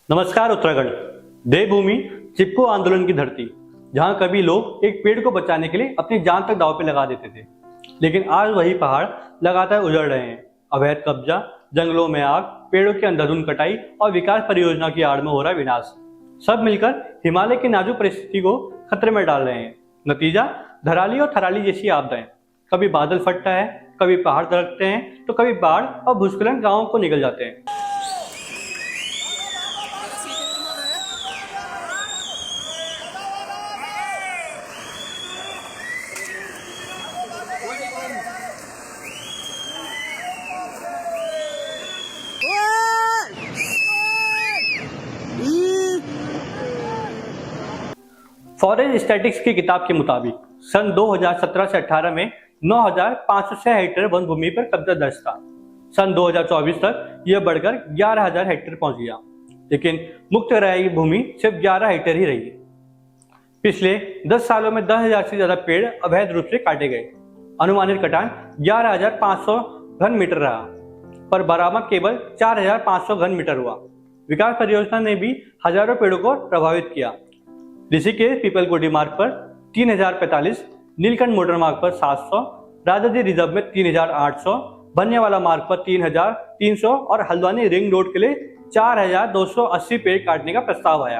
नमस्कार उत्तराखंड, देवभूमि चिपको आंदोलन की धरती, जहां कभी लोग एक पेड़ को बचाने के लिए अपनी जान तक दांव पे लगा देते थे, लेकिन आज वही पहाड़ लगातार उजड़ रहे हैं। अवैध कब्जा, जंगलों में आग, पेड़ों की अंधाधुंध कटाई और विकास परियोजना की आड़ में हो रहा विनाश, सब मिलकर हिमालय की नाजुक परिस्थिति को खतरे में डाल रहे हैं। नतीजा धराली और थराली जैसी आपदाएं। कभी बादल फटता है, कभी पहाड़ दरकते हैं, तो कभी बाढ़ और भूस्खलन गांवों को निगल जाते हैं। फॉरेस्ट स्टैटिक्स की किताब के मुताबिक सन 2017 से 18 में 9,506 हेक्टेयर वन भूमि पर कब्जा दर्ज था। सन 2024 तक यह बढ़कर 11,000 हेक्टेयर पहुंच गया, लेकिन मुक्त रहेगी भूमि सिर्फ 11 हेक्टेयर ही रही। पिछले 10 सालों में 10,000 से ज्यादा पेड़ अवैध रूप से काटे गए। अनुमानित कटान 11,500 घन मीटर रहा, पर बरामद केवल 4,500 घन मीटर हुआ। विकास परियोजना ने भी हजारों पेड़ों को प्रभावित किया। ऋषिकेश पीपलकोटी मार्ग पर 3,045, नीलकंठ मोटर मार्ग पर 700, राजाजी रिजर्व में 3,800, बन्नेवाला मार्ग पर 3,300 और हल्द्वानी रिंग रोड के लिए 4,280 पेड़ काटने का प्रस्ताव आया।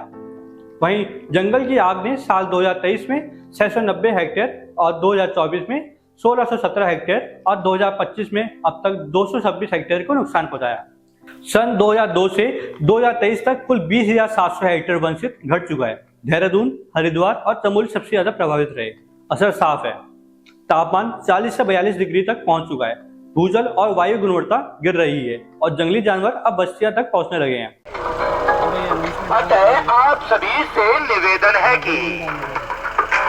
वहीं जंगल की आग ने साल 2023 में 690 हेक्टेयर और 2024 में 1,617 हेक्टेयर और 2025 में अब तक 226 हेक्टेयर को नुकसान पहुंचाया। सन 2002 से 2023 तक कुल 20,700 हेक्टेयर वन क्षेत्र घट चुका है। देहरादून, हरिद्वार और चमोली सबसे ज्यादा प्रभावित रहे। असर साफ है, तापमान 40 से 42 डिग्री तक पहुंच चुका है, भूजल और वायु गुणवत्ता गिर रही है और जंगली जानवर अब बस्तियां तक पहुंचने लगे हैं। अतः आप सभी से निवेदन है कि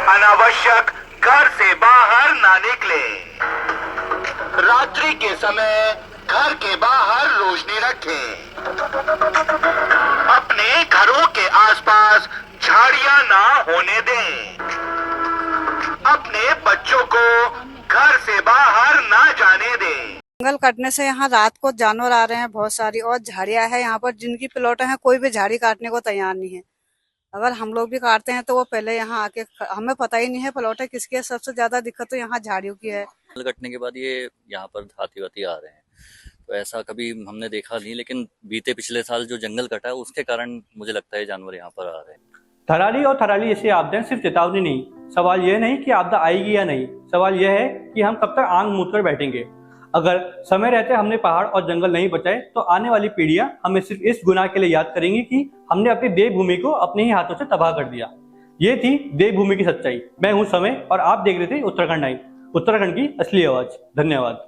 अनावश्यक घर से बाहर ना निकले। रात्रि के समय घर के बाहर रोशनी रखें। अपने घरों के आसपास झाड़ियां ना होने दें। अपने बच्चों को घर से बाहर ना जाने दें। जंगल कटने से यहाँ रात को जानवर आ रहे हैं बहुत सारी, और झाड़ियां हैं यहाँ पर जिनकी प्लॉट हैं, कोई भी झाड़ी काटने को तैयार नहीं है। अगर हम लोग भी काटते हैं तो वो पहले यहाँ आके, हमें पता ही नहीं है प्लॉट है किसकी है। सबसे ज्यादा दिक्कत तो यहाँ झाड़ियों की है। जंगल कटने के बाद ये यहाँ पर हाथी वाथी आ रहे हैं, तो ऐसा कभी हमने देखा नहीं, लेकिन बीते पिछले साल जो जंगल कटा है उसके कारण मुझे लगता है जानवर यहाँ पर आ रहे हैं। थराली और थराली जैसी आपदाएं सिर्फ चेतावनी नहीं। सवाल यह नहीं कि आपदा आएगी या नहीं, सवाल यह है कि हम कब तक आंख मूंद कर बैठेंगे। अगर समय रहते हमने पहाड़ और जंगल नहीं बचाए तो आने वाली पीढ़ियां हमें सिर्फ इस गुनाह के लिए याद करेंगी कि हमने अपनी देवभूमि को अपने ही हाथों से तबाह कर दिया। ये थी देवभूमि की सच्चाई। मैं हूं समय और आप देख रहे थे उत्तराखंड 9, उत्तराखंड की असली आवाज। धन्यवाद।